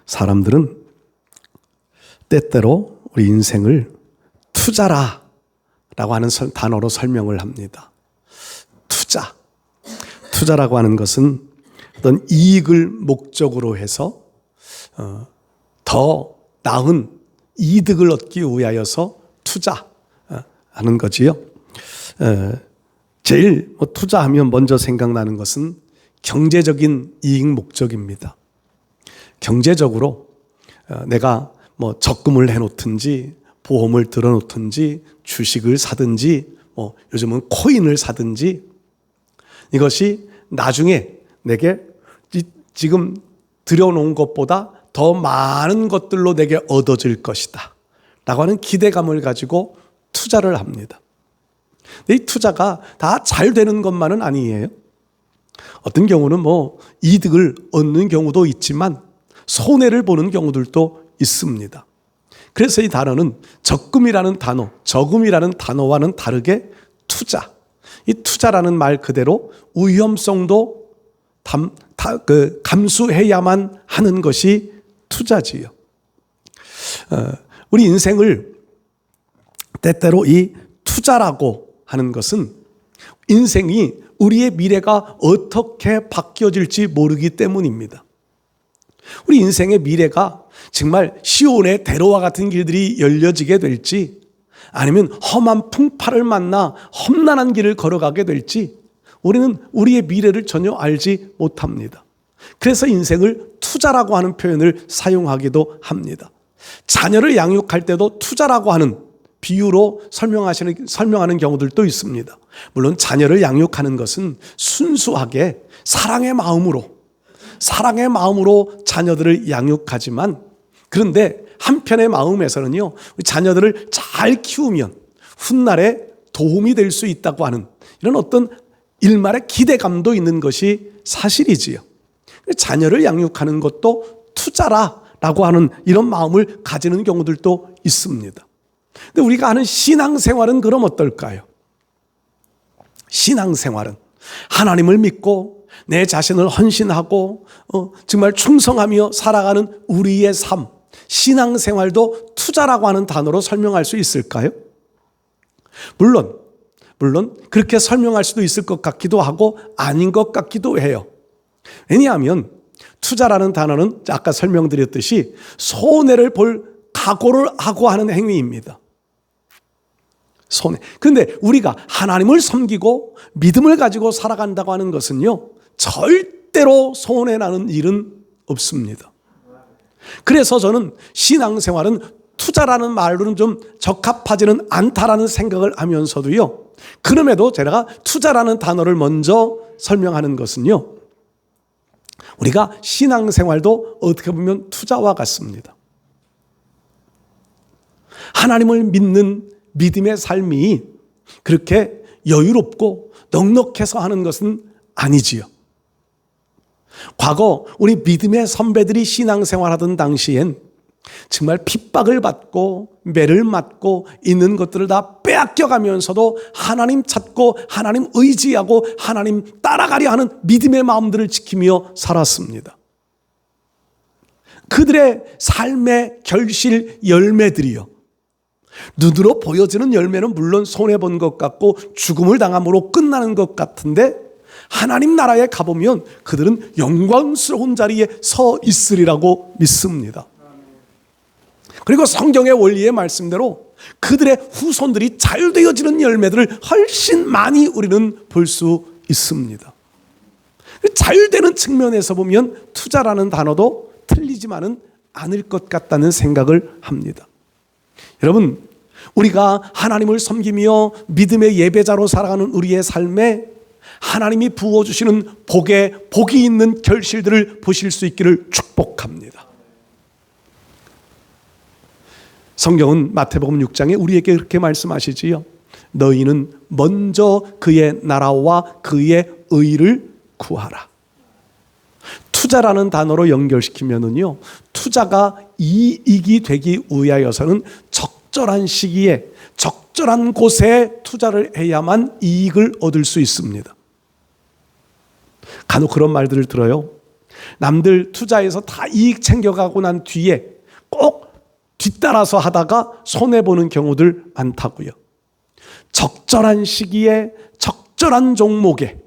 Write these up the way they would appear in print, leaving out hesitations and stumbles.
사람들은 때때로 우리 인생을 투자라라고 하는 단어로 설명을 합니다. 투자라고 하는 것은 어떤 이익을 목적으로 해서 더 나은 이득을 얻기 위하여서 투자하는 거지요. 제일 투자하면 먼저 생각나는 것은 경제적인 이익 목적입니다. 경제적으로 내가 적금을 해놓든지 보험을 들어놓든지 주식을 사든지 요즘은 코인을 사든지 이것이 나중에 내게 지금 들여놓은 것보다 더 많은 것들로 내게 얻어질 것이다 라고 하는 기대감을 가지고 투자를 합니다. 근데 이 투자가 다 잘 되는 것만은 아니에요. 어떤 경우는 이득을 얻는 경우도 있지만 손해를 보는 경우들도 있습니다. 그래서 이 단어는 적금이라는 단어, 저금이라는 단어와는 다르게 투자. 이 투자라는 말 그대로 위험성도 감수해야만 하는 것이 투자지요. 우리 인생을 때때로 이 투자라고 하는 것은 인생이 우리의 미래가 어떻게 바뀌어질지 모르기 때문입니다. 우리 인생의 미래가 정말 시온의 대로와 같은 길들이 열려지게 될지 아니면 험한 풍파를 만나 험난한 길을 걸어가게 될지 우리는 우리의 미래를 전혀 알지 못합니다. 그래서 인생을 투자라고 하는 표현을 사용하기도 합니다. 자녀를 양육할 때도 투자라고 하는 비유로 설명하는 경우들도 있습니다. 물론 자녀를 양육하는 것은 순수하게 사랑의 마음으로 자녀들을 양육하지만 그런데 한편의 마음에서는요, 자녀들을 잘 키우면 훗날에 도움이 될 수 있다고 하는 이런 어떤 일말의 기대감도 있는 것이 사실이지요. 자녀를 양육하는 것도 투자라고 하는 이런 마음을 가지는 경우들도 있습니다. 근데 우리가 하는 신앙생활은 그럼 어떨까요? 신앙생활은 하나님을 믿고 내 자신을 헌신하고 정말 충성하며 살아가는 우리의 삶, 신앙생활도 투자라고 하는 단어로 설명할 수 있을까요? 물론 그렇게 설명할 수도 있을 것 같기도 하고 아닌 것 같기도 해요. 왜냐하면 투자라는 단어는 아까 설명드렸듯이 손해를 볼 각오를 하고 하는 행위입니다. 손해. 그런데 우리가 하나님을 섬기고 믿음을 가지고 살아간다고 하는 것은요, 절대로 손해나는 일은 없습니다. 그래서 저는 신앙생활은 투자라는 말로는 좀 적합하지는 않다라는 생각을 하면서도요, 그럼에도 제가 투자라는 단어를 먼저 설명하는 것은요, 우리가 신앙생활도 어떻게 보면 투자와 같습니다. 하나님을 믿는 믿음의 삶이 그렇게 여유롭고 넉넉해서 하는 것은 아니지요. 과거 우리 믿음의 선배들이 신앙생활하던 당시엔 정말 핍박을 받고 매를 맞고 있는 것들을 다 빼앗겨가면서도 하나님 찾고 하나님 의지하고 하나님 따라가려 하는 믿음의 마음들을 지키며 살았습니다. 그들의 삶의 결실 열매들이요, 눈으로 보여지는 열매는 물론 손해본 것 같고 죽음을 당함으로 끝나는 것 같은데 하나님 나라에 가보면 그들은 영광스러운 자리에 서 있으리라고 믿습니다. 그리고 성경의 원리의 말씀대로 그들의 후손들이 잘 되어지는 열매들을 훨씬 많이 우리는 볼 수 있습니다. 잘 되는 측면에서 보면 투자라는 단어도 틀리지만은 않을 것 같다는 생각을 합니다. 여러분, 우리가 하나님을 섬기며 믿음의 예배자로 살아가는 우리의 삶에 하나님이 부어주시는 복이 있는 결실들을 보실 수 있기를 축복합니다. 성경은 마태복음 6장에 우리에게 그렇게 말씀하시지요. 너희는 먼저 그의 나라와 그의 의를 구하라. 투자라는 단어로 연결시키면은요, 투자가 이익이 되기 위하여서는 적절한 시기에 적절한 곳에 투자를 해야만 이익을 얻을 수 있습니다. 간혹 그런 말들을 들어요. 남들 투자해서 다 이익 챙겨가고 난 뒤에 꼭 뒤따라서 하다가 손해보는 경우들 많다고요. 적절한 시기에 적절한 종목에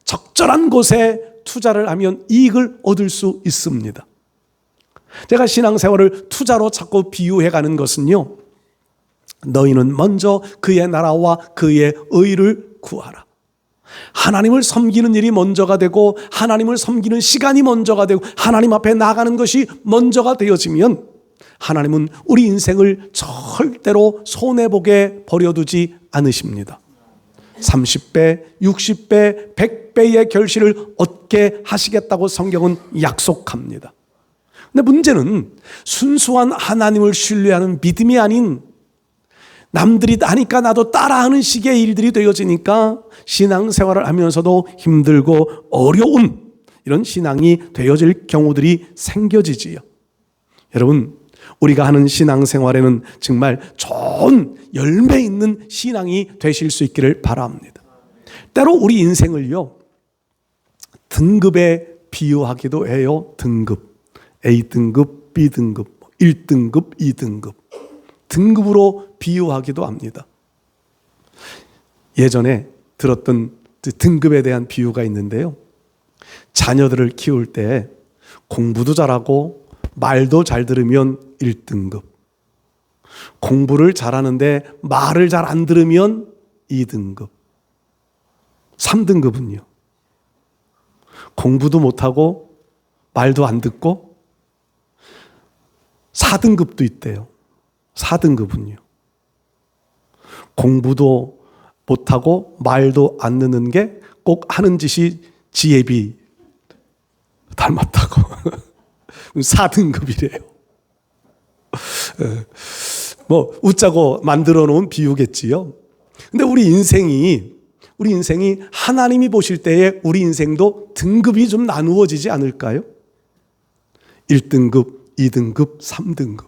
적절한 곳에 투자를 하면 이익을 얻을 수 있습니다. 제가 신앙생활을 투자로 자꾸 비유해가는 것은요, 너희는 먼저 그의 나라와 그의 의를 구하라. 하나님을 섬기는 일이 먼저가 되고 하나님을 섬기는 시간이 먼저가 되고 하나님 앞에 나가는 것이 먼저가 되어지면 하나님은 우리 인생을 절대로 손해보게 버려두지 않으십니다. 30배, 60배, 100배의 결실을 얻게 하시겠다고 성경은 약속합니다. 근데 문제는 순수한 하나님을 신뢰하는 믿음이 아닌 남들이 하니까 나도 따라하는 식의 일들이 되어지니까 신앙생활을 하면서도 힘들고 어려운 이런 신앙이 되어질 경우들이 생겨지지요. 여러분, 우리가 하는 신앙생활에는 정말 좋은 열매 있는 신앙이 되실 수 있기를 바랍니다. 때로 우리 인생을요, 등급에 비유하기도 해요. 등급. A등급, B등급, 1등급, 2등급. 등급으로 비유하기도 합니다. 예전에 들었던 등급에 대한 비유가 있는데요. 자녀들을 키울 때 공부도 잘하고 말도 잘 들으면 1등급. 공부를 잘하는데 말을 잘 안 들으면 2등급. 3등급은요. 공부도 못하고 말도 안 듣고 4등급도 있대요. 4등급은요. 공부도 못하고 말도 안 듣는 게 꼭 하는 짓이 지혜비 닮았다고. 4등급이래요. 뭐 웃자고 만들어 놓은 비유겠지요. 근데 우리 인생이 하나님이 보실 때에 우리 인생도 등급이 좀 나누어지지 않을까요? 1등급, 2등급, 3등급.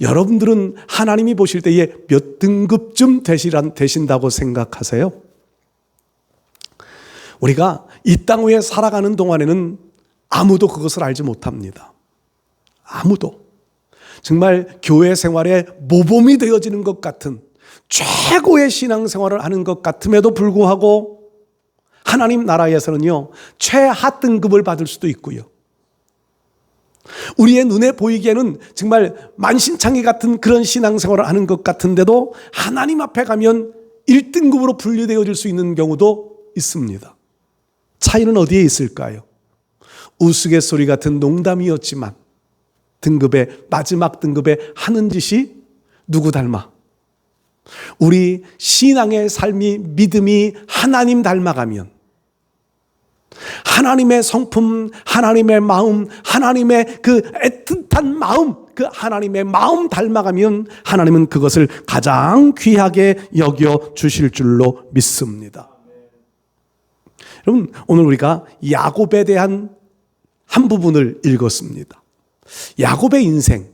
여러분들은 하나님이 보실 때에 몇 등급쯤 되신다고 생각하세요? 우리가 이 땅 위에 살아가는 동안에는 아무도 그것을 알지 못합니다. 아무도. 정말 교회 생활에 모범이 되어지는 것 같은 최고의 신앙생활을 하는 것 같음에도 불구하고 하나님 나라에서는요, 최하 등급을 받을 수도 있고요. 우리의 눈에 보이기에는 정말 만신창이 같은 그런 신앙생활을 하는 것 같은데도 하나님 앞에 가면 1등급으로 분류되어질 수 있는 경우도 있습니다. 차이는 어디에 있을까요? 우스갯소리 같은 농담이었지만 마지막 등급에 하는 짓이 누구 닮아? 우리 신앙의 삶이, 믿음이 하나님 닮아가면 하나님의 성품, 하나님의 마음, 하나님의 그 애틋한 마음, 그 하나님의 마음 닮아가면 하나님은 그것을 가장 귀하게 여겨 주실 줄로 믿습니다. 여러분, 오늘 우리가 야곱에 대한 한 부분을 읽었습니다. 야곱의 인생,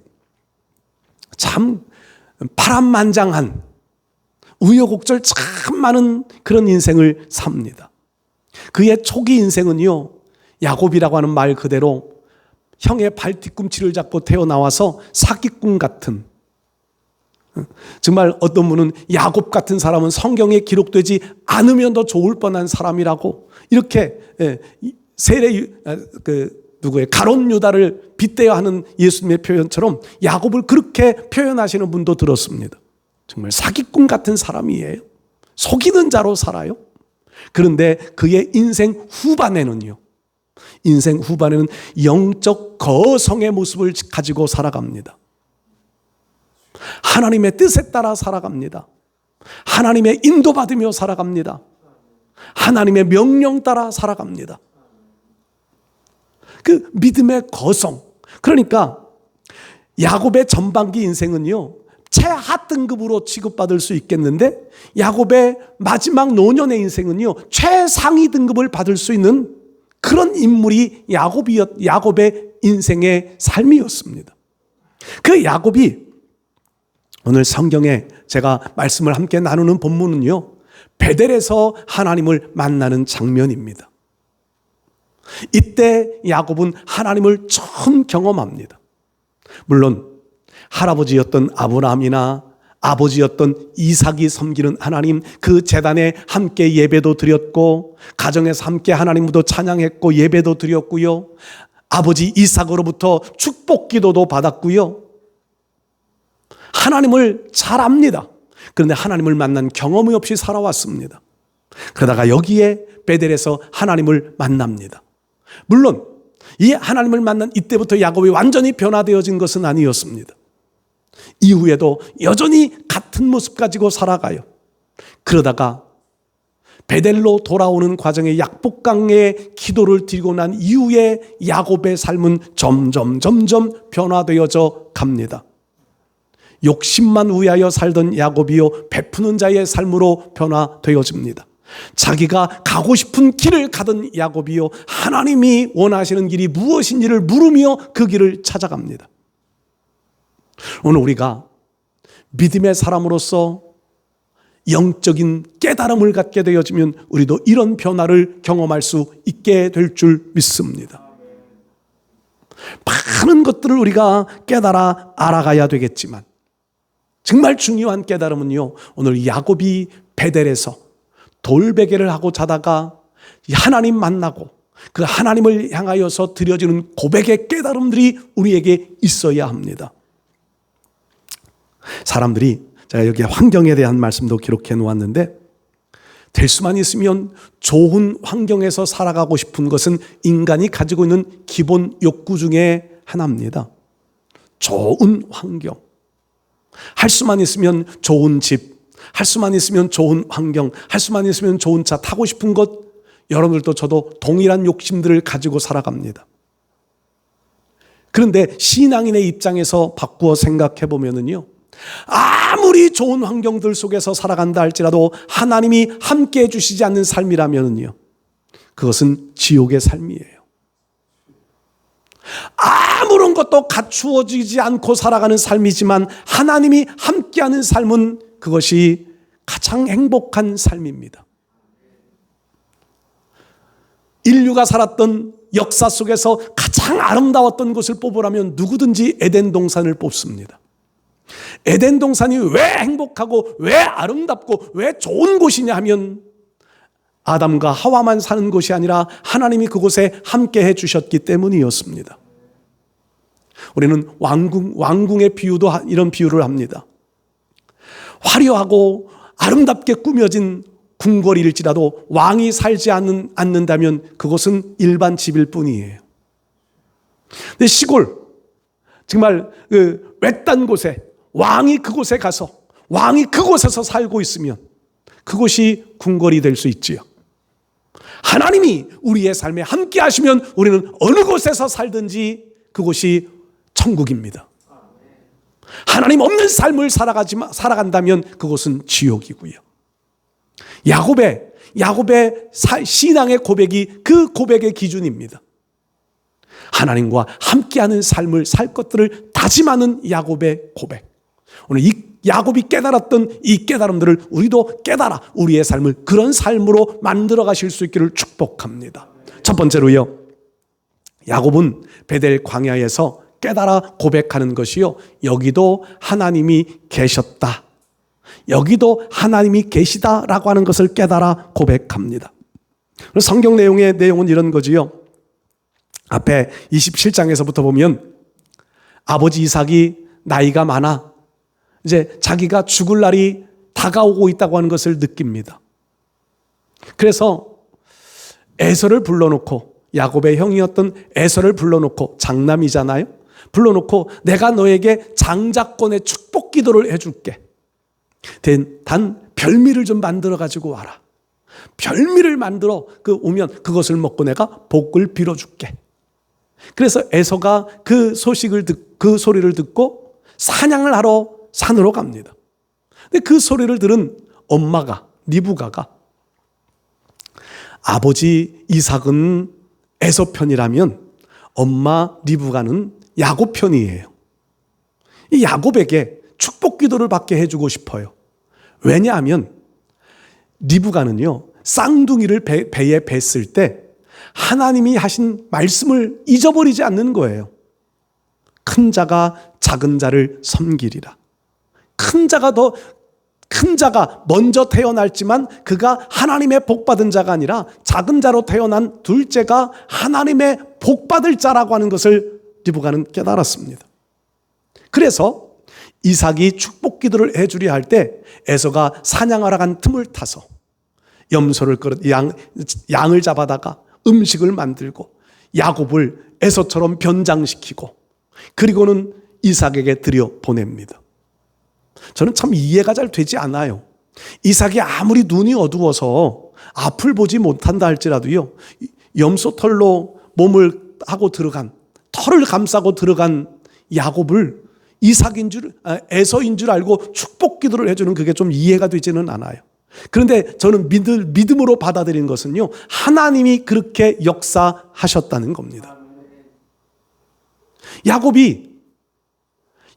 참 파란만장한 우여곡절 참 많은 그런 인생을 삽니다. 그의 초기 인생은요, 야곱이라고 하는 말 그대로 형의 발 뒤꿈치를 잡고 태어나와서 사기꾼 같은, 정말 어떤 분은 야곱 같은 사람은 성경에 기록되지 않으면 더 좋을 뻔한 사람이라고 이렇게 가롯 유다를 빗대어 하는 예수님의 표현처럼 야곱을 그렇게 표현하시는 분도 들었습니다. 정말 사기꾼 같은 사람이에요. 속이는 자로 살아요. 그런데 그의 인생 후반에는 영적 거성의 모습을 가지고 살아갑니다. 하나님의 뜻에 따라 살아갑니다. 하나님의 인도받으며 살아갑니다. 하나님의 명령 따라 살아갑니다. 그 믿음의 거성. 그러니까 야곱의 전반기 인생은요, 최하 등급으로 취급받을 수 있겠는데 야곱의 마지막 노년의 인생은요, 최상위 등급을 받을 수 있는 그런 인물이 야곱의 인생의 삶이었습니다. 그 야곱이 오늘 성경에 제가 말씀을 함께 나누는 본문은요, 베델에서 하나님을 만나는 장면입니다. 이때 야곱은 하나님을 처음 경험합니다. 물론 할아버지였던 아브라함이나 아버지였던 이삭이 섬기는 하나님, 그 제단에 함께 예배도 드렸고, 가정에서 함께 하나님도 찬양했고 예배도 드렸고요, 아버지 이삭으로부터 축복 기도도 받았고요. 하나님을 잘 압니다. 그런데 하나님을 만난 경험이 없이 살아왔습니다. 그러다가 여기에 베델에서 하나님을 만납니다. 물론 이 하나님을 만난 이때부터 야곱이 완전히 변화되어진 것은 아니었습니다. 이후에도 여전히 같은 모습 가지고 살아가요. 그러다가 베델로 돌아오는 과정에 약복강에 기도를 드리고 난 이후에 야곱의 삶은 점점 변화되어져 갑니다. 욕심만 위하여 살던 야곱이요, 베푸는 자의 삶으로 변화되어집니다. 자기가 가고 싶은 길을 가던 야곱이요, 하나님이 원하시는 길이 무엇인지를 물으며 그 길을 찾아갑니다. 오늘 우리가 믿음의 사람으로서 영적인 깨달음을 갖게 되어지면 우리도 이런 변화를 경험할 수 있게 될 줄 믿습니다. 많은 것들을 우리가 깨달아 알아가야 되겠지만 정말 중요한 깨달음은요, 오늘 야곱이 베델에서 돌베개를 하고 자다가 하나님 만나고 그 하나님을 향하여서 드려지는 고백의 깨달음들이 우리에게 있어야 합니다. 사람들이, 제가 여기 환경에 대한 말씀도 기록해 놓았는데, 될 수만 있으면 좋은 환경에서 살아가고 싶은 것은 인간이 가지고 있는 기본 욕구 중에 하나입니다. 좋은 환경, 할 수만 있으면 좋은 집, 할 수만 있으면 좋은 환경, 할 수만 있으면 좋은 차 타고 싶은 것, 여러분들도 저도 동일한 욕심들을 가지고 살아갑니다. 그런데 신앙인의 입장에서 바꾸어 생각해 보면은요, 아무리 좋은 환경들 속에서 살아간다 할지라도 하나님이 함께 해주시지 않는 삶이라면요, 그것은 지옥의 삶이에요. 아무런 것도 갖추어지지 않고 살아가는 삶이지만 하나님이 함께하는 삶은 그것이 가장 행복한 삶입니다. 인류가 살았던 역사 속에서 가장 아름다웠던 곳을 뽑으라면 누구든지 에덴 동산을 뽑습니다. 에덴 동산이 왜 행복하고 왜 아름답고 왜 좋은 곳이냐 하면 아담과 하와만 사는 곳이 아니라 하나님이 그곳에 함께 해주셨기 때문이었습니다. 우리는 왕궁의 비유도 이런 비유를 합니다. 화려하고 아름답게 꾸며진 궁궐일지라도 왕이 살지 않는다면 그곳은 일반 집일 뿐이에요. 근데 시골, 정말 그 외딴 곳에 왕이 그곳에 가서 왕이 그곳에서 살고 있으면 그곳이 궁궐이 될 수 있지요. 하나님이 우리의 삶에 함께 하시면 우리는 어느 곳에서 살든지 그곳이 천국입니다. 하나님 없는 삶을 살아간다면 그곳은 지옥이고요. 야곱의 신앙의 고백이 그 고백의 기준입니다. 하나님과 함께하는 삶을 살 것들을 다짐하는 야곱의 고백. 오늘 이 야곱이 깨달았던 이 깨달음들을 우리도 깨달아 우리의 삶을 그런 삶으로 만들어 가실 수 있기를 축복합니다. 첫 번째로요, 야곱은 베델 광야에서 깨달아 고백하는 것이요, 여기도 하나님이 계셨다, 여기도 하나님이 계시다라고 하는 것을 깨달아 고백합니다. 성경 내용은 이런 거지요. 앞에 27장에서부터 보면 아버지 이삭이 나이가 많아 이제 자기가 죽을 날이 다가오고 있다고 하는 것을 느낍니다. 그래서 에서를 불러놓고, 야곱의 형이었던 에서를 불러놓고, 장남이잖아요. 불러놓고 내가 너에게 장자권의 축복 기도를 해줄게. 단 별미를 좀 만들어 가지고 와라. 별미를 만들어 오면 그것을 먹고 내가 복을 빌어줄게. 그래서 에서가 그 소리를 듣고 사냥을 하러 산으로 갑니다. 근데 그 소리를 들은 엄마가, 리브가가, 아버지 이삭은 에서 편이라면 엄마 리브가는 야곱 편이에요. 이 야곱에게 축복 기도를 받게 해주고 싶어요. 왜냐하면 리브가는요, 쌍둥이를 배에 뱄을 때 하나님이 하신 말씀을 잊어버리지 않는 거예요. 큰 자가 작은 자를 섬기리라. 큰 자가 먼저 태어났지만 그가 하나님의 복받은 자가 아니라 작은 자로 태어난 둘째가 하나님의 복받을 자라고 하는 것을 리브가는 깨달았습니다. 그래서 이삭이 축복 기도를 해주려 할 때 에서가 사냥하러 간 틈을 타서 염소를 양을 잡아다가 음식을 만들고 야곱을 에서처럼 변장시키고 그리고는 이삭에게 들여 보냅니다. 저는 참 이해가 잘 되지 않아요. 이삭이 아무리 눈이 어두워서 앞을 보지 못한다 할지라도요, 염소 털로 몸을 하고 들어간, 털을 감싸고 들어간 야곱을 에서인 줄 알고 축복 기도를 해주는 그게 좀 이해가 되지는 않아요. 그런데 저는 믿음으로 받아들인 것은요, 하나님이 그렇게 역사하셨다는 겁니다. 야곱이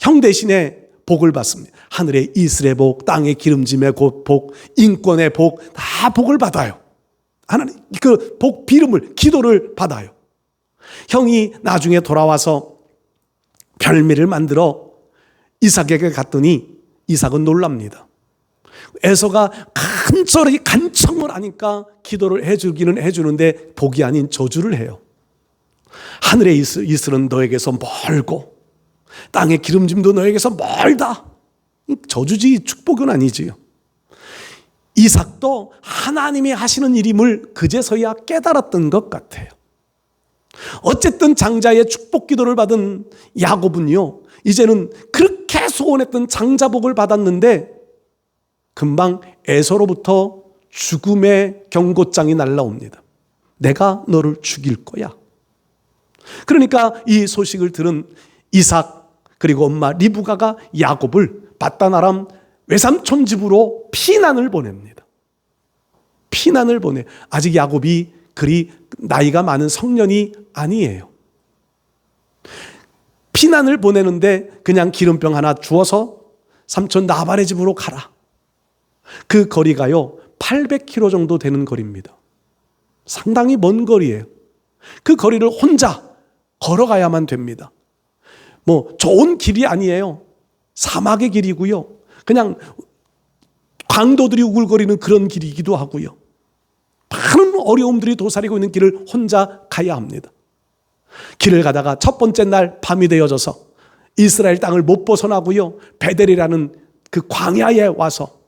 형 대신에 복을 받습니다. 하늘의 이슬의 복, 땅의 기름짐의 복, 인권의 복, 다 복을 받아요. 하나님 그 복 비름을, 기도를 받아요. 형이 나중에 돌아와서 별미를 만들어 이삭에게 갔더니 이삭은 놀랍니다. 에서가 간청을 하니까 기도를 해주기는 해주는데 복이 아닌 저주를 해요. 하늘의 이슬은 너에게서 멀고 땅의 기름짐도 너에게서 멀다. 저주지 축복은 아니지요. 이삭도 하나님이 하시는 일임을 그제서야 깨달았던 것 같아요. 어쨌든 장자의 축복 기도를 받은 야곱은요, 이제는 그렇게 소원했던 장자복을 받았는데 금방 에서로부터 죽음의 경고장이 날라옵니다. 내가 너를 죽일 거야. 그러니까 이 소식을 들은 이삭 그리고 엄마 리브가가 야곱을 밧단 아람 외삼촌 집으로 피난을 보냅니다. 피난을 보내. 아직 야곱이 그리 나이가 많은 성년이 아니에요. 피난을 보내는데 그냥 기름병 하나 주어서 삼촌 나발의 집으로 가라. 그 거리가요 800km 정도 되는 거리입니다. 상당히 먼 거리예요. 그 거리를 혼자 걸어가야만 됩니다. 뭐 좋은 길이 아니에요. 사막의 길이고요. 그냥 강도들이 우글거리는 그런 길이기도 하고요. 많은 어려움들이 도사리고 있는 길을 혼자 가야 합니다. 길을 가다가 첫 번째 날 밤이 되어져서 이스라엘 땅을 못 벗어나고요. 베델이라는 그 광야에 와서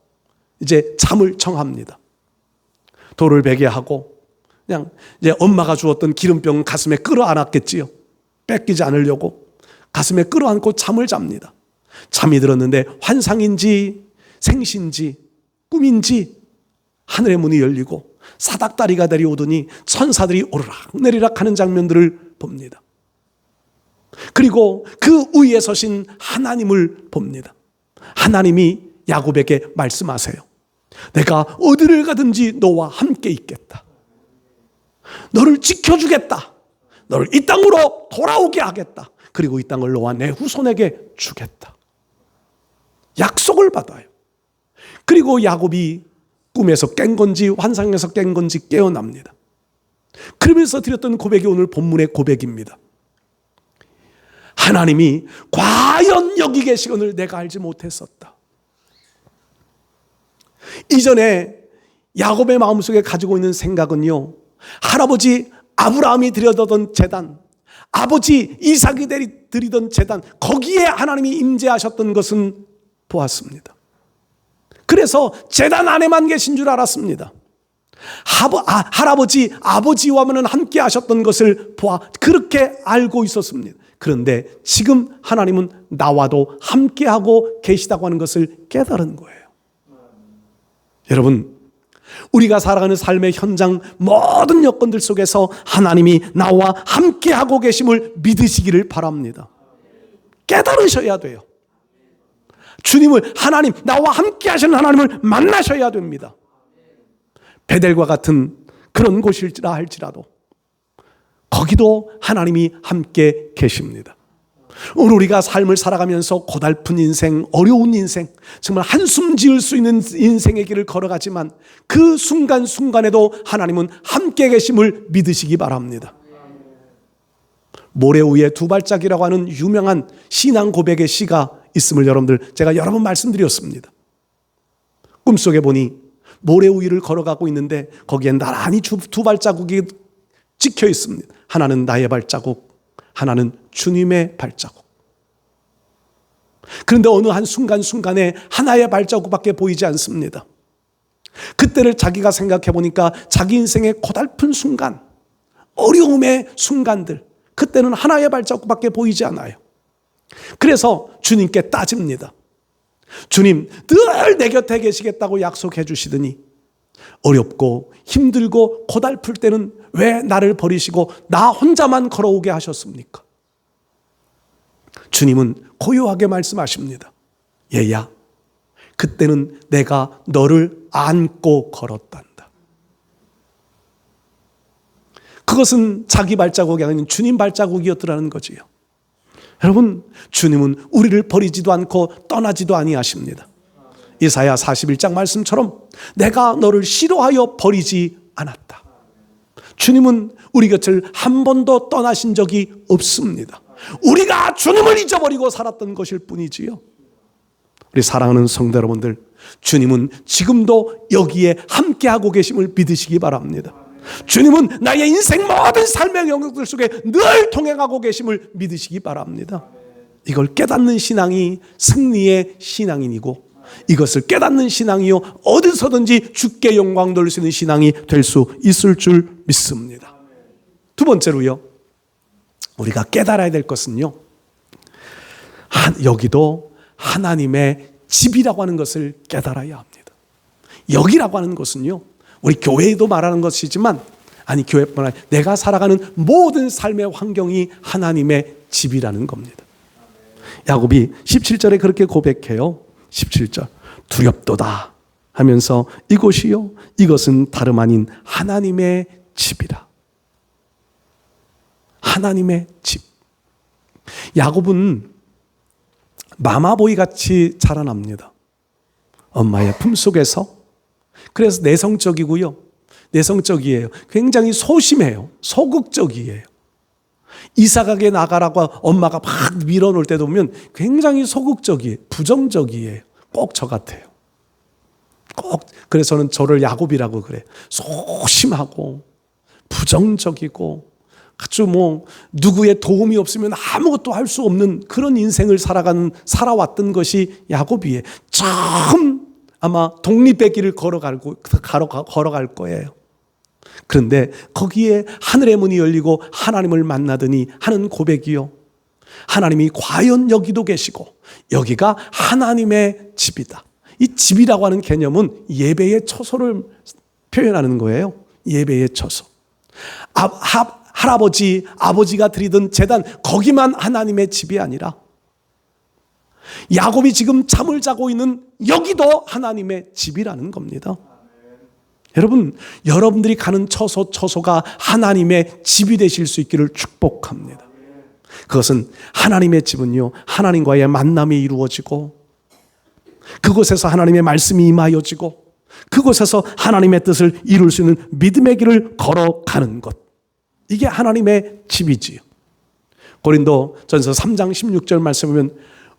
이제 잠을 청합니다. 돌을 베게 하고 그냥 이제 엄마가 주었던 기름병 가슴에 끌어안았겠지요. 뺏기지 않으려고 가슴에 끌어안고 잠을 잡니다. 잠이 들었는데 환상인지 생시인지 꿈인지 하늘의 문이 열리고 사닥다리가 내려오더니 천사들이 오르락내리락 하는 장면들을 봅니다. 그리고 그 위에 서신 하나님을 봅니다. 하나님이 야곱에게 말씀하세요. 내가 어디를 가든지 너와 함께 있겠다. 너를 지켜주겠다. 너를 이 땅으로 돌아오게 하겠다. 그리고 이 땅을 너와 내 후손에게 주겠다. 약속을 받아요. 그리고 야곱이 꿈에서 깬 건지 환상에서 깬 건지 깨어납니다. 그러면서 드렸던 고백이 오늘 본문의 고백입니다. 하나님이 과연 여기 계시거늘 내가 알지 못했었다. 이전에 야곱의 마음속에 가지고 있는 생각은요, 할아버지 아브라함이 드려던 제단, 아버지 이삭이 드리던 제단, 거기에 하나님이 임재하셨던 것은 보았습니다. 그래서 제단 안에만 계신 줄 알았습니다. 할아버지 아버지와만은 함께 하셨던 것을 그렇게 알고 있었습니다. 그런데 지금 하나님은 나와도 함께하고 계시다고 하는 것을 깨달은 거예요. 여러분, 우리가 살아가는 삶의 현장 모든 여건들 속에서 하나님이 나와 함께하고 계심을 믿으시기를 바랍니다. 깨달으셔야 돼요. 주님을, 하나님, 나와 함께 하시는 하나님을 만나셔야 됩니다. 베델과 같은 그런 곳일지라 할지라도 거기도 하나님이 함께 계십니다. 오늘 우리가 삶을 살아가면서 고달픈 인생, 어려운 인생, 정말 한숨 지을 수 있는 인생의 길을 걸어가지만 그 순간순간에도 하나님은 함께 계심을 믿으시기 바랍니다. 모래 위에 두 발짝이라고 하는 유명한 신앙 고백의 시가 있음을 여러분들 제가 여러 번 말씀드렸습니다. 꿈속에 보니 모래 위를 걸어가고 있는데 거기에 나란히 두 발자국이 찍혀 있습니다. 하나는 나의 발자국, 하나는 주님의 발자국. 그런데 어느 한 순간순간에 하나의 발자국밖에 보이지 않습니다. 그때를 자기가 생각해 보니까 자기 인생의 고달픈 순간, 어려움의 순간들, 그때는 하나의 발자국밖에 보이지 않아요. 그래서 주님께 따집니다. 주님, 늘 내 곁에 계시겠다고 약속해 주시더니 어렵고 힘들고 고달플 때는 왜 나를 버리시고 나 혼자만 걸어오게 하셨습니까? 주님은 고요하게 말씀하십니다. 얘야, 그때는 내가 너를 안고 걸었단다. 그것은 자기 발자국이 아닌 주님 발자국이었더라는 거지요. 여러분, 주님은 우리를 버리지도 않고 떠나지도 아니하십니다. 이사야 41장 말씀처럼 내가 너를 싫어하여 버리지 않았다. 주님은 우리 곁을 한 번도 떠나신 적이 없습니다. 우리가 주님을 잊어버리고 살았던 것일 뿐이지요. 우리 사랑하는 성도 여러분들, 주님은 지금도 여기에 함께하고 계심을 믿으시기 바랍니다. 주님은 나의 인생 모든 삶의 영역들 속에 늘 동행하고 계심을 믿으시기 바랍니다. 이걸 깨닫는 신앙이 승리의 신앙인이고, 이것을 깨닫는 신앙이요 어디서든지 주께 영광 돌릴 수 있는 신앙이 될 수 있을 줄 믿습니다. 두 번째로요, 우리가 깨달아야 될 것은요, 여기도 하나님의 집이라고 하는 것을 깨달아야 합니다. 여기라고 하는 것은요, 우리 교회에도 말하는 것이지만, 아니 교회뿐만 아니라 내가 살아가는 모든 삶의 환경이 하나님의 집이라는 겁니다. 야곱이 17절에 그렇게 고백해요. 17절, 두렵도다 하면서 이곳이요, 이것은 다름 아닌 하나님의 집이라. 하나님의 집. 야곱은 마마보이 같이 자라납니다. 엄마의 품속에서. 그래서 내성적이고요, 내성적이에요. 굉장히 소심해요. 소극적이에요. 이사가게 나가라고 엄마가 막 밀어놓을 때도 보면 굉장히 소극적이에요. 부정적이에요. 꼭 저 같아요. 꼭. 그래서 저는 저를 야곱이라고 그래요. 소심하고 부정적이고 아주 누구의 도움이 없으면 아무것도 할 수 없는 그런 인생을 살아왔던 것이 야곱이에요. 처음 아마 독립의 길을 걸어갈 거예요. 그런데 거기에 하늘의 문이 열리고 하나님을 만나더니 하는 고백이요, 하나님이 과연 여기도 계시고 여기가 하나님의 집이다. 이 집이라고 하는 개념은 예배의 처소를 표현하는 거예요. 예배의 처소. 할아버지, 아버지가 드리던 제단, 거기만 하나님의 집이 아니라 야곱이 지금 잠을 자고 있는 여기도 하나님의 집이라는 겁니다. 여러분, 여러분들이 가는 처소가 하나님의 집이 되실 수 있기를 축복합니다. 그것은, 하나님의 집은요, 하나님과의 만남이 이루어지고, 그곳에서 하나님의 말씀이 임하여지고, 그곳에서 하나님의 뜻을 이룰 수 있는 믿음의 길을 걸어가는 것, 이게 하나님의 집이지요. 고린도전서 3장 16절 말씀 보면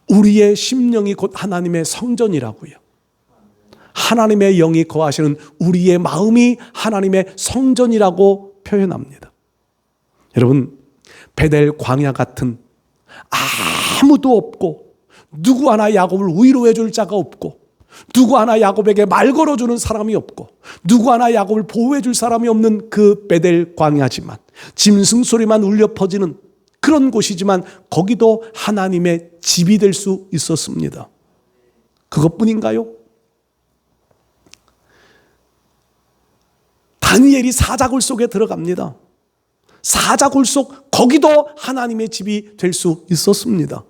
우리의 심령이 곧 하나님의 성전이라고요. 하나님의 영이 거하시는 우리의 마음이 하나님의 성전이라고 표현합니다. 여러분, 베델 광야 같은 아무도 없고 누구 하나 야곱을 위로해 줄 자가 없고 누구 하나 야곱에게 말 걸어주는 사람이 없고 누구 하나 야곱을 보호해 줄 사람이 없는 그 베델 광야지만, 짐승 소리만 울려 퍼지는 그런 곳이지만 거기도 하나님의 집이 될 수 있었습니다. 그것뿐인가요? 다니엘이 사자굴 속에 들어갑니다. 사자굴 속, 거기도 하나님의 집이 될 수 있었습니다.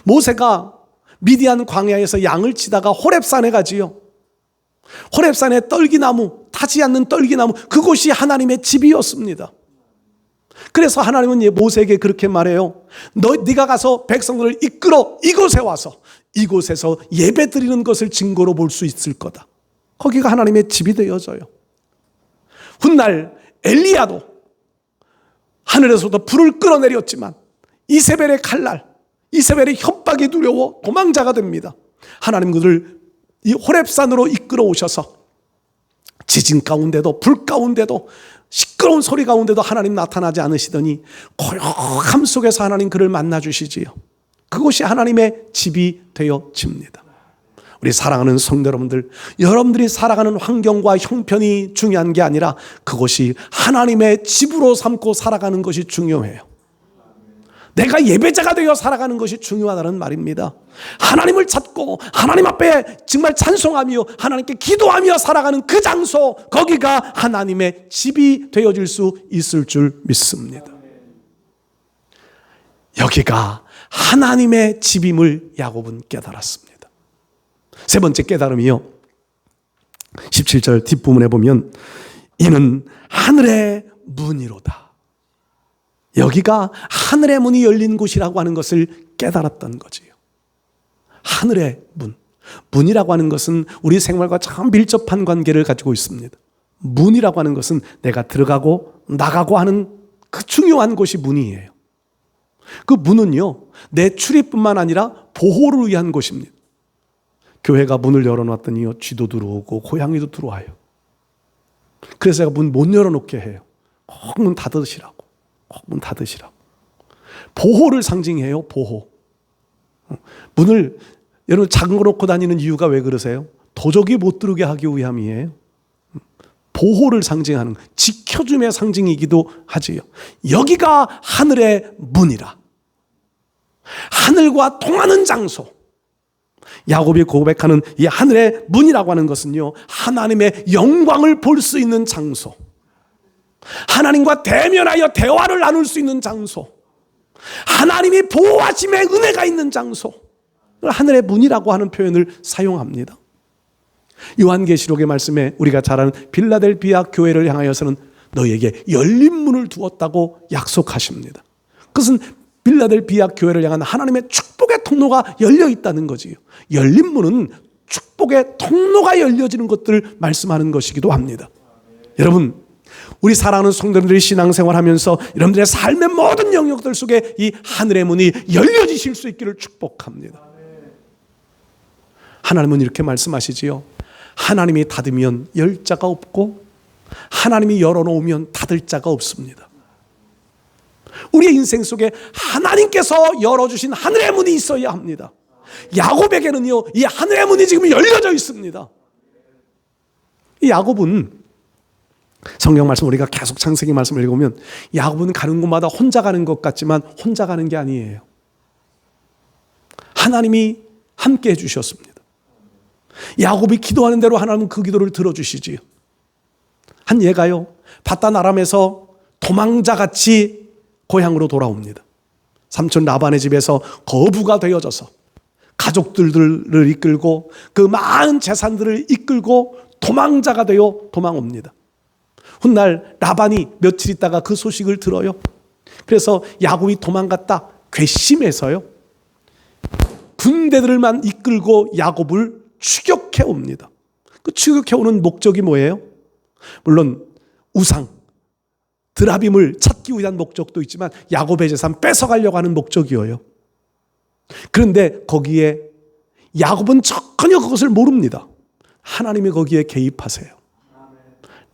모세가 미디안 광야에서 양을 치다가 호렙산에 가지요. 호렙산의 떨기나무, 타지 않는 떨기나무, 그곳이 하나님의 집이었습니다. 그래서 하나님은 모세에게 그렇게 말해요. 네가 가서 백성들을 이끌어 이곳에 와서 이곳에서 예배 드리는 것을 증거로 볼 수 있을 거다. 거기가 하나님의 집이 되어져요. 훗날 엘리야도 하늘에서도 불을 끌어내렸지만 이세벨의 칼날, 이세벨의 협박이 두려워 도망자가 됩니다. 하나님 그들을 이 호렙산으로 이끌어 오셔서 지진 가운데도 불 가운데도 시끄러운 소리 가운데도 하나님 나타나지 않으시더니 고요함 속에서 하나님 그를 만나 주시지요. 그곳이 하나님의 집이 되어집니다. 우리 사랑하는 성도 여러분들, 여러분들이 살아가는 환경과 형편이 중요한 게 아니라 그것이 하나님의 집으로 삼고 살아가는 것이 중요해요. 내가 예배자가 되어 살아가는 것이 중요하다는 말입니다. 하나님을 찾고 하나님 앞에 정말 찬송하며 하나님께 기도하며 살아가는 그 장소, 거기가 하나님의 집이 되어질 수 있을 줄 믿습니다. 여기가 하나님의 집임을 야곱은 깨달았습니다. 세 번째 깨달음이요, 17절 뒷부분에 보면 이는 하늘의 문이로다. 여기가 하늘의 문이 열린 곳이라고 하는 것을 깨달았던 거지요. 하늘의 문. 문이라고 하는 것은 우리 생활과 참 밀접한 관계를 가지고 있습니다. 문이라고 하는 것은 내가 들어가고 나가고 하는 그 중요한 곳이 문이에요. 그 문은요, 내 출입뿐만 아니라 보호를 위한 곳입니다. 교회가 문을 열어놨더니요, 쥐도 들어오고 고양이도 들어와요. 그래서 제가 문 못 열어놓게 해요. 꼭 문 닫으시라고. 꼭 문 닫으시라고. 보호를 상징해요. 보호. 문을 여러분 잠궈 놓고 다니는 이유가 왜 그러세요? 도적이 못 들어오게 하기 위함이에요. 보호를 상징하는, 지켜줌의 상징이기도 하지요. 여기가 하늘의 문이라. 하늘과 통하는 장소. 야곱이 고백하는 이 하늘의 문이라고 하는 것은요, 하나님의 영광을 볼 수 있는 장소, 하나님과 대면하여 대화를 나눌 수 있는 장소, 하나님이 보호하심의 은혜가 있는 장소, 하늘의 문이라고 하는 표현을 사용합니다. 요한계시록의 말씀에 우리가 잘 아는 빌라델비아 교회를 향하여서는 너희에게 열린 문을 두었다고 약속하십니다. 그것은 빌라델비아 교회를 향한 하나님의 축복의 통로가 열려 있다는 거지요. 열린 문은 축복의 통로가 열려지는 것들을 말씀하는 것이기도 합니다. 여러분, 우리 사랑하는 성도들이 신앙생활하면서 여러분들의 삶의 모든 영역들 속에 이 하늘의 문이 열려지실 수 있기를 축복합니다. 하나님은 이렇게 말씀하시지요. 하나님이 닫으면 열 자가 없고 하나님이 열어놓으면 닫을 자가 없습니다. 우리의 인생 속에 하나님께서 열어주신 하늘의 문이 있어야 합니다. 야곱에게는요, 이 하늘의 문이 지금 열려져 있습니다. 이 야곱은 성경 말씀 우리가 계속 창세기 말씀을 읽으면 야곱은 가는 곳마다 혼자 가는 것 같지만 혼자 가는 게 아니에요. 하나님이 함께 해주셨습니다. 야곱이 기도하는 대로 하나님은 그 기도를 들어주시지요. 한 예가요, 바단 아람에서 도망자같이 고향으로 돌아옵니다. 삼촌 라반의 집에서 거부가 되어져서 가족들을 이끌고 그 많은 재산들을 이끌고 도망자가 되어 도망옵니다. 훗날 라반이 며칠 있다가 그 소식을 들어요. 그래서 야곱이 도망갔다 괘씸해서요, 군대들만 이끌고 야곱을 추격해 옵니다. 그 추격해 오는 목적이 뭐예요? 물론 우상, 드라빔을 찾기 위한 목적도 있지만 야곱의 재산 뺏어가려고 하는 목적이에요. 그런데 거기에 야곱은 전혀 그것을 모릅니다. 하나님이 거기에 개입하세요.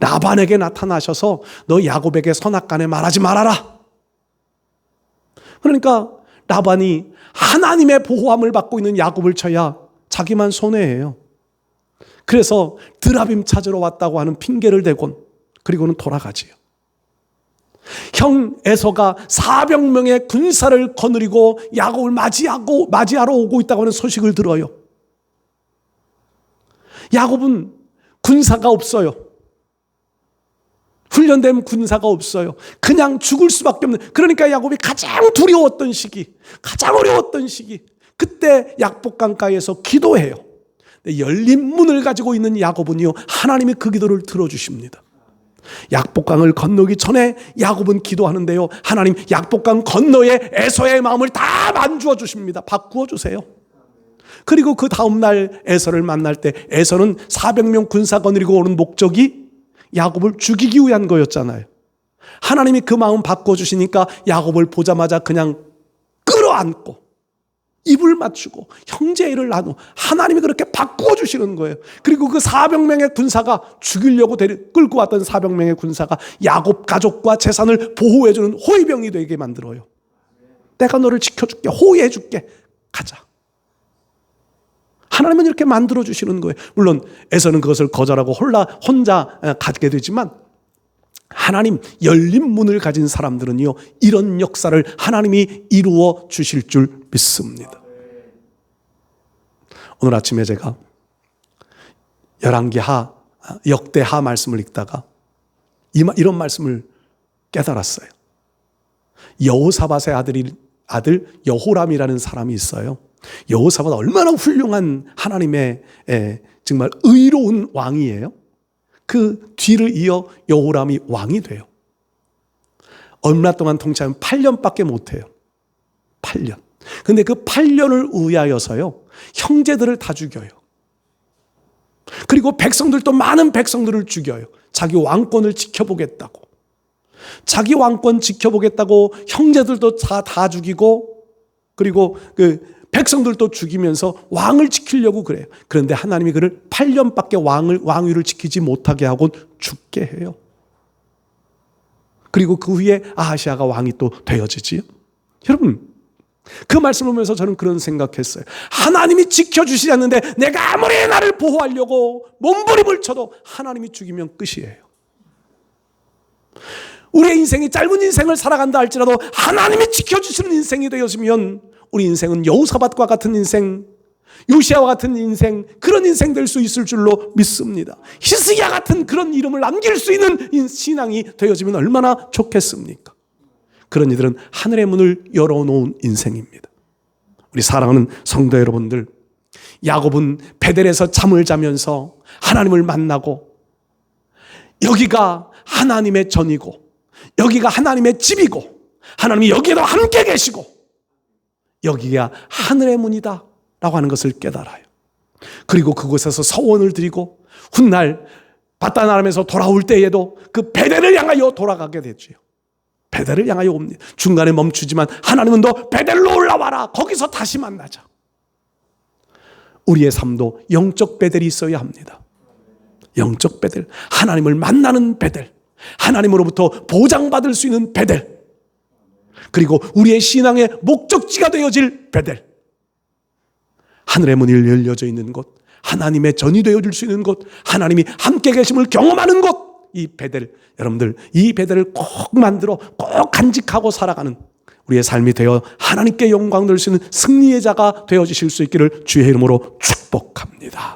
라반에게 나타나셔서 너 야곱에게 선악간에 말하지 말아라. 그러니까 라반이 하나님의 보호함을 받고 있는 야곱을 쳐야 자기만 손해예요. 그래서 드라빔 찾으러 왔다고 하는 핑계를 대곤 그리고는 돌아가지요. 형 에서가 400명의 군사를 거느리고 야곱을 맞이하러 오고 있다고 하는 소식을 들어요. 야곱은 군사가 없어요. 훈련된 군사가 없어요. 그냥 죽을 수밖에 없는, 그러니까 야곱이 가장 두려웠던 시기, 가장 어려웠던 시기, 그때 약복강가에서 기도해요. 열린 문을 가지고 있는 야곱은요, 하나님이 그 기도를 들어주십니다. 약복강을 건너기 전에 야곱은 기도하는데요, 하나님 약복강 건너에 에서의 마음을 다 만주어 주십니다. 바꾸어 주세요. 그리고 그 다음날 에서를 만날 때 에서는 400명 군사 거느리고 오는 목적이 야곱을 죽이기 위한 거였잖아요. 하나님이 그 마음 바꿔주시니까 야곱을 보자마자 그냥 끌어안고 입을 맞추고 형제를 나누, 하나님이 그렇게 바꾸어 주시는 거예요. 그리고 그 400명의 군사가 죽이려고 끌고 왔던 400명의 군사가 야곱 가족과 재산을 보호해주는 호위병이 되게 만들어요. 내가 너를 지켜줄게, 호위해줄게, 가자. 하나님은 이렇게 만들어 주시는 거예요. 물론 에서는 그것을 거절하고 혼자 가게 되지만, 하나님 열린 문을 가진 사람들은요, 이런 역사를 하나님이 이루어 주실 줄 믿습니다. 오늘 아침에 제가 열왕기하, 역대하 말씀을 읽다가 이런 말씀을 깨달았어요. 여호사밧의 아들 여호람이라는 사람이 있어요. 여호사밧 얼마나 훌륭한 하나님의 정말 의로운 왕이에요. 그 뒤를 이어 여호람이 왕이 돼요. 얼마 동안 통치하면 8년밖에 못해요. 8년. 근데 그 8년을 위하여서요, 형제들을 다 죽여요. 그리고 백성들도 많은 백성들을 죽여요. 자기 왕권을 지켜보겠다고. 자기 왕권 지켜보겠다고 형제들도 다 죽이고, 그리고 그 백성들도 죽이면서 왕을 지키려고 그래요. 그런데 하나님이 그를 8년밖에 왕위를 지키지 못하게 하고 죽게 해요. 그리고 그 후에 아하시아가 왕이 또 되어지지요. 여러분, 그 말씀을 보면서 저는 그런 생각했어요. 하나님이 지켜주시지 않는데 내가 아무리 나를 보호하려고 몸부림을 쳐도 하나님이 죽이면 끝이에요. 우리의 인생이 짧은 인생을 살아간다 할지라도 하나님이 지켜주시는 인생이 되었으면 우리 인생은 여호사밧과 같은 인생, 요시야와 같은 인생, 그런 인생 될 수 있을 줄로 믿습니다. 히스기야 같은 그런 이름을 남길 수 있는 신앙이 되어지면 얼마나 좋겠습니까? 그런 이들은 하늘의 문을 열어놓은 인생입니다. 우리 사랑하는 성도 여러분들, 야곱은 베델에서 잠을 자면서 하나님을 만나고, 여기가 하나님의 전이고 여기가 하나님의 집이고 하나님이 여기에도 함께 계시고 여기가 하늘의 문이다 라고 하는 것을 깨달아요. 그리고 그곳에서 서원을 드리고 훗날 바다나람에서 돌아올 때에도 그 베델을 향하여 돌아가게 되지요. 베델을 향하여 옵니다. 중간에 멈추지만 하나님은 너 베델로 올라와라, 거기서 다시 만나자. 우리의 삶도 영적 베델이 있어야 합니다. 영적 베델, 하나님을 만나는 베델, 하나님으로부터 보장받을 수 있는 베델, 그리고 우리의 신앙의 목적지가 되어질 베델, 하늘의 문이 열려져 있는 곳, 하나님의 전이 되어줄 수 있는 곳, 하나님이 함께 계심을 경험하는 곳, 이 베델, 여러분들 이 베델을 꼭 만들어 꼭 간직하고 살아가는 우리의 삶이 되어 하나님께 영광 돌릴 수 있는 승리의 자가 되어주실 수 있기를 주의 이름으로 축복합니다.